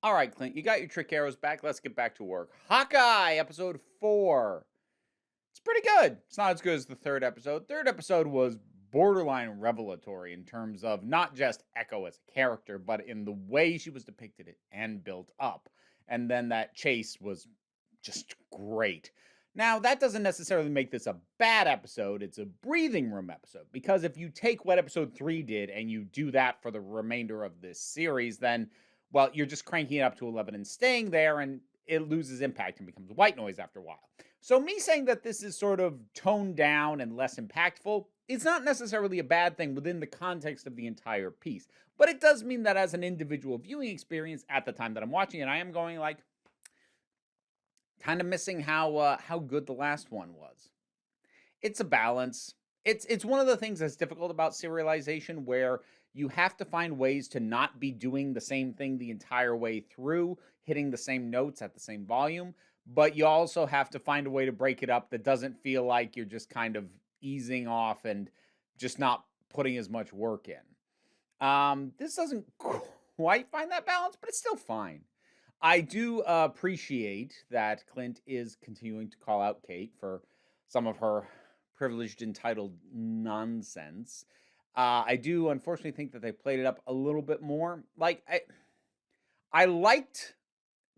All right, Clint, you got your trick arrows back. Let's get back to work. Hawkeye, episode 4. It's pretty good. It's not as good as the third episode. Third episode was borderline revelatory in terms of not just Echo as a character, but in the way she was depicted and built up. And then that chase was just great. Now, that doesn't necessarily make this a bad episode. It's a breathing room episode. Because if you take what episode 3 did and you do that for the remainder of this series, then, well, you're just cranking it up to 11 and staying there, and it loses impact and becomes white noise after a while. So, me saying that this is sort of toned down and less impactful is not necessarily a bad thing within the context of the entire piece. But it does mean that as an individual viewing experience at the time that I'm watching it, I am going like, kind of missing how good the last one was. It's a balance. It's one of the things that's difficult about serialization where you have to find ways to not be doing the same thing the entire way through, hitting the same notes at the same volume, but you also have to find a way to break it up that doesn't feel like you're just kind of easing off and just not putting as much work in. This doesn't quite find that balance, but it's still fine. I do appreciate that Clint is continuing to call out Kate for some of her privileged, entitled nonsense. I do unfortunately think that they played it up a little bit more. I liked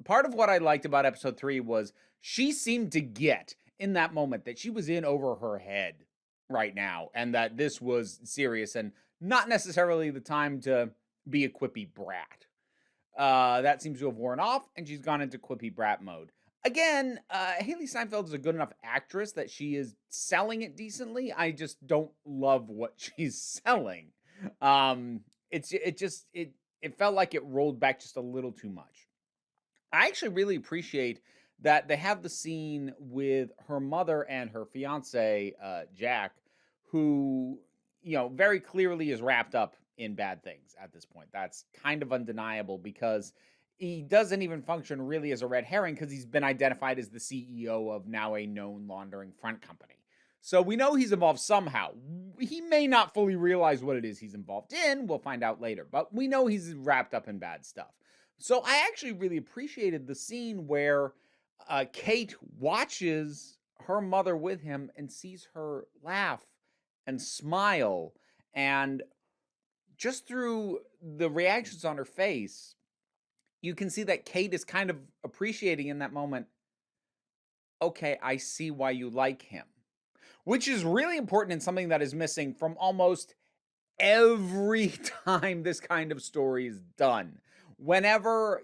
part of what I liked about episode 3 was she seemed to get in that moment that she was in over her head right now, and that this was serious and not necessarily the time to be a quippy brat. That seems to have worn off, and she's gone into quippy brat mode. Again, Haley Steinfeld is a good enough actress that she is selling it decently. I just don't love what she's selling. It felt like it rolled back just a little too much. I actually really appreciate that they have the scene with her mother and her fiance, Jack, who, very clearly is wrapped up in bad things at this point. That's kind of undeniable because he doesn't even function really as a red herring because he's been identified as the CEO of now a known laundering front company. So we know he's involved somehow. He may not fully realize what it is he's involved in. We'll find out later, but we know he's wrapped up in bad stuff. So I actually really appreciated the scene where Kate watches her mother with him and sees her laugh and smile. And just through the reactions on her face, you can see that Kate is kind of appreciating in that moment, okay, I see why you like him, which is really important and something that is missing from almost every time this kind of story is done. Whenever,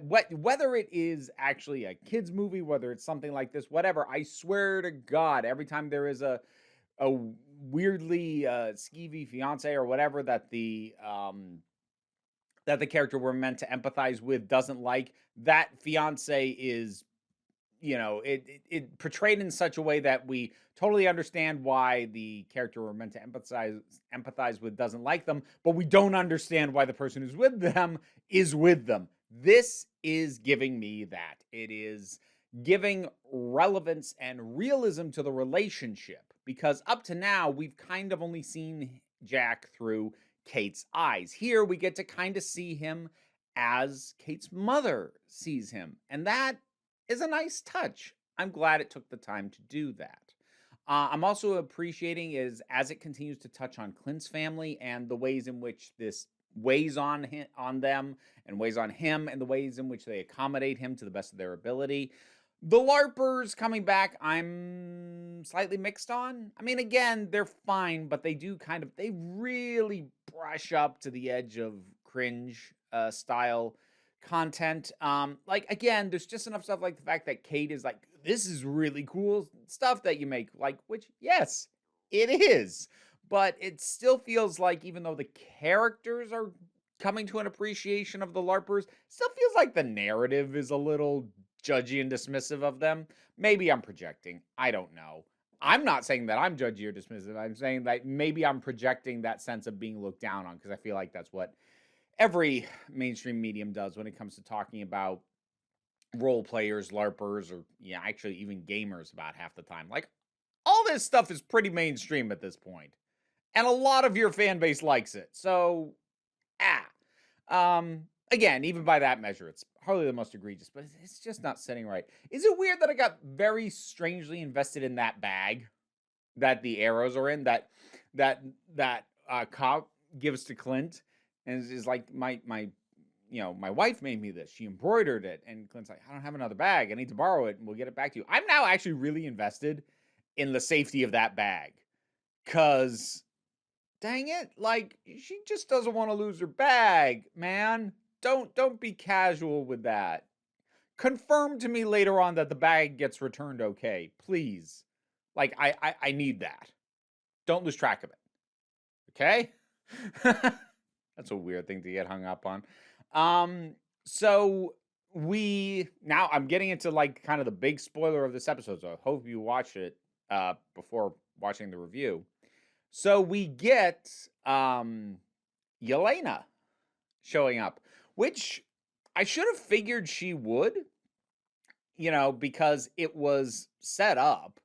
whether it is actually a kids movie, whether it's something like this, whatever, I swear to God, every time there is a weirdly skeevy fiance or whatever that the character we're meant to empathize with doesn't like, that fiance is, it portrayed in such a way that we totally understand why the character we're meant to empathize with doesn't like them, but we don't understand why the person who's with them is with them. This is giving me that. It is giving relevance and realism to the relationship because up to now we've kind of only seen Jack through Kate's eyes. Here we get to kind of see him as Kate's mother sees him, and that is a nice touch. I'm glad it took the time to do that. I'm also appreciating is as it continues to touch on Clint's family and the ways in which this weighs on them and weighs on him and the ways in which they accommodate him to the best of their ability. The LARPers coming back, I'm slightly mixed on. I mean, again, they're fine, but they really brush up to the edge of cringe style content. Again, there's just enough stuff like the fact that Kate is like, this is really cool stuff that you make, which, yes, it is. But it still feels like, even though the characters are coming to an appreciation of the LARPers, still feels like the narrative is a little judgy and dismissive of them. Maybe I'm projecting. I don't know. I'm not saying that I'm judgy or dismissive. I'm saying that maybe I'm projecting that sense of being looked down on because I feel like that's what every mainstream medium does when it comes to talking about role players, LARPers, or actually even gamers about half the time. All this stuff is pretty mainstream at this point. And a lot of your fan base likes it. So, again, even by that measure, it's hardly the most egregious, but it's just not sitting right. Is it weird that I got very strangely invested in that bag that the arrows are in? That cop gives to Clint, and is like my wife made me this. She embroidered it, and Clint's like, I don't have another bag. I need to borrow it, and we'll get it back to you. I'm now actually really invested in the safety of that bag, cause dang it, like she just doesn't want to lose her bag, man. Don't be casual with that. Confirm to me later on that the bag gets returned okay, please. Like I need that. Don't lose track of it. Okay? That's a weird thing to get hung up on. So I'm getting into like kind of the big spoiler of this episode, so I hope you watch it before watching the review. So we get Yelena showing up, which I should have figured she would, because it was set up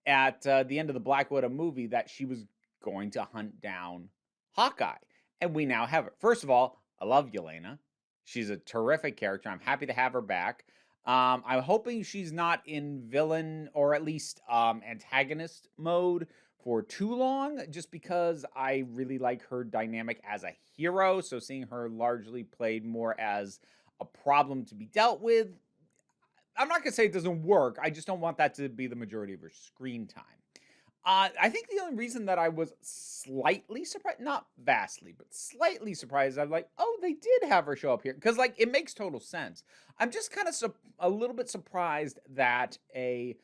at the end of the Black Widow movie that she was going to hunt down Hawkeye. And we now have it. First of all, I love Yelena. She's a terrific character. I'm happy to have her back. I'm hoping she's not in villain or at least antagonist mode for too long, just because I really like her dynamic as a hero. So seeing her largely played more as a problem to be dealt with, I'm not going to say it doesn't work. I just don't want that to be the majority of her screen time. I think the only reason that I was slightly surprised, not vastly, but slightly surprised, I'm like, oh, they did have her show up here. Because, like, it makes total sense. I'm just kind of a little bit surprised that a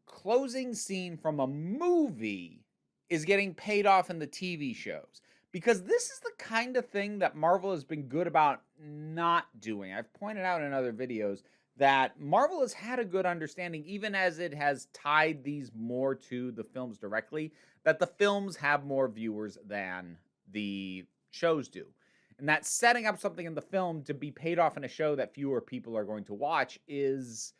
closing scene from a movie is getting paid off in the TV shows. Because this is the kind of thing that Marvel has been good about not doing. I've pointed out in other videos that Marvel has had a good understanding, even as it has tied these more to the films directly, that the films have more viewers than the shows do. And that setting up something in the film to be paid off in a show that fewer people are going to watch is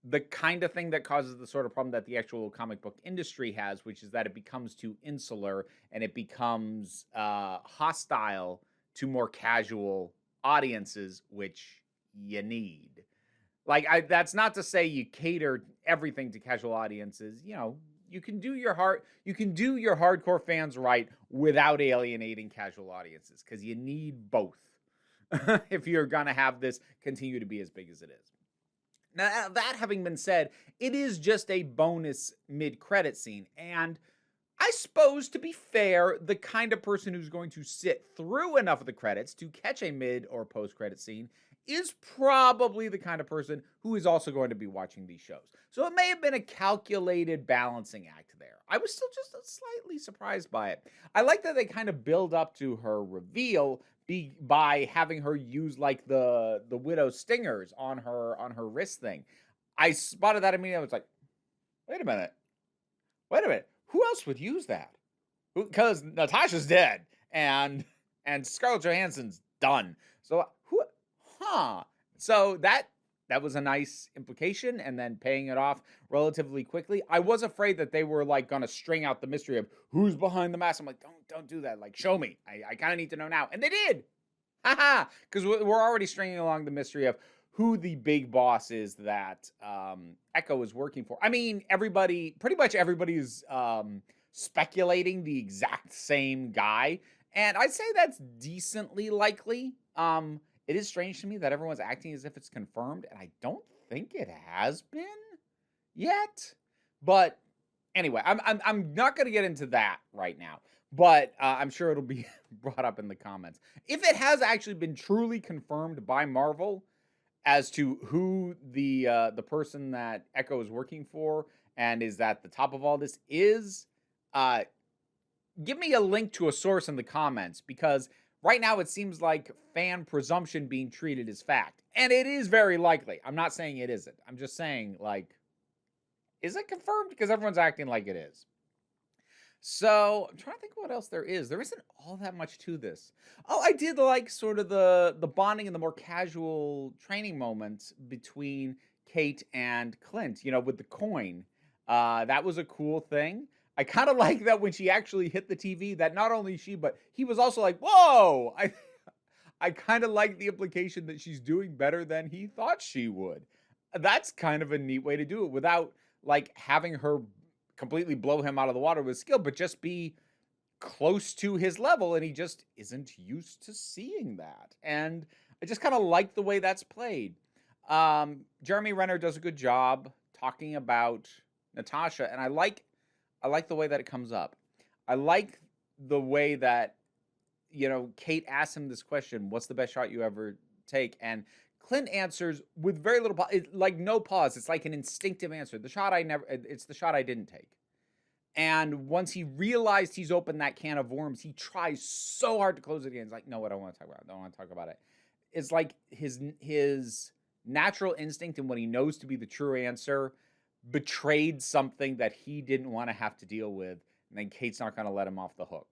the kind of thing that causes the sort of problem that the actual comic book industry has, which is that it becomes too insular and it becomes hostile to more casual audiences, which you need. Like, that's not to say you cater everything to casual audiences. You can do your hardcore fans right without alienating casual audiences, because you need both if you're gonna have this continue to be as big as it is. Now, that having been said, it is just a bonus mid-credit scene, and I suppose, to be fair, the kind of person who's going to sit through enough of the credits to catch a mid or post-credit scene is probably the kind of person who is also going to be watching these shows. So it may have been a calculated balancing act there. I was still just slightly surprised by it. I like that they kind of build up to her reveal by having her use like the widow stingers on her wrist thing. I spotted that immediately. I was like, wait a minute. Who else would use that? Because Natasha's dead and Scarlett Johansson's done. So So that was a nice implication, and then paying it off relatively quickly. I was afraid that they were like gonna string out the mystery of who's behind the mask. I'm like, don't do that. Like, show me. I kind of need to know now, and they did. Haha, because we're already stringing along the mystery of who the big boss is that Echo is working for. I mean, pretty much everybody's speculating the exact same guy, and I'd say that's decently likely. It is strange to me that everyone's acting as if it's confirmed, and I don't think it has been yet. But anyway, I'm not going to get into that right now, but I'm sure it'll be brought up in the comments. If it has actually been truly confirmed by Marvel as to who the person that Echo is working for and is at the top of all this is, give me a link to a source in the comments, because right now it seems like fan presumption being treated as fact. And it is very likely. I'm not saying it isn't. I'm just saying, like, is it confirmed? Because everyone's acting like it is. So I'm trying to think what else there is. There isn't all that much to this. Oh, I did like sort of the bonding and the more casual training moments between Kate and Clint, with the coin. That was a cool thing. I kind of like that when she actually hit the TV, that not only she, but he was also like, whoa! I kind of like the implication that she's doing better than he thought she would. That's kind of a neat way to do it without like having her completely blow him out of the water with skill, but just be close to his level, and he just isn't used to seeing that. And I just kind of like the way that's played. Jeremy Renner does a good job talking about Natasha, and I like the way that it comes up. I like the way that, you know, Kate asks him this question, what's the best shot you ever take? And Clint answers with very little pause, like no pause. It's like an instinctive answer. It's the shot I didn't take. And once he realized he's opened that can of worms, he tries so hard to close it again. He's like, no, I don't want to talk about it. I don't want to talk about it. It's like his natural instinct and what he knows to be the true answer betrayed something that he didn't want to have to deal with. And then Kate's not going to let him off the hook.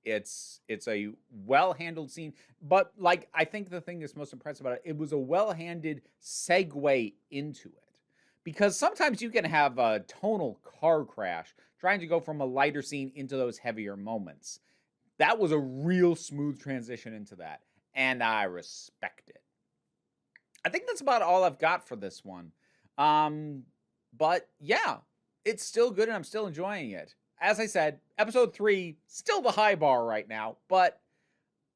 It's a well-handled scene. But like, I think the thing that's most impressive about it, it was a well-handed segue into it. Because sometimes you can have a tonal car crash trying to go from a lighter scene into those heavier moments. That was a real smooth transition into that, and I respect it. I think that's about all I've got for this one. But yeah, it's still good, and I'm still enjoying it. As I said, episode 3, still the high bar right now, but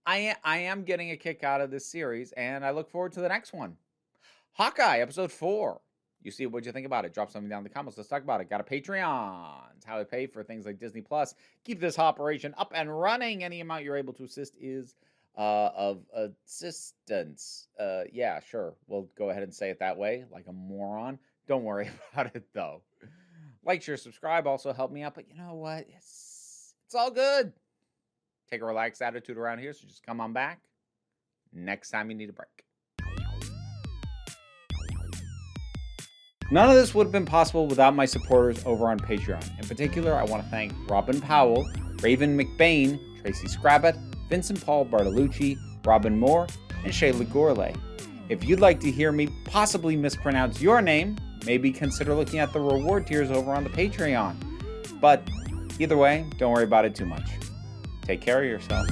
I am getting a kick out of this series, and I look forward to the next one. Hawkeye, episode 4. You see what you think about it. Drop something down in the comments. Let's talk about it. Got a Patreon. It's how I pay for things like Disney Plus. Keep this operation up and running. Any amount you're able to assist is of assistance. Yeah, sure. We'll go ahead and say it that way, like a moron. Don't worry about it, though. Like, share, subscribe. Also help me out. But you know what? It's all good. Take a relaxed attitude around here, so just come on back next time you need a break. None of this would have been possible without my supporters over on Patreon. In particular, I want to thank Robin Powell, Raven McBain, Tracy Scrabbit, Vincent Paul Bartolucci, Robin Moore, and Shayla Gourlay. If you'd like to hear me possibly mispronounce your name, maybe consider looking at the reward tiers over on the Patreon. But either way, don't worry about it too much. Take care of yourself.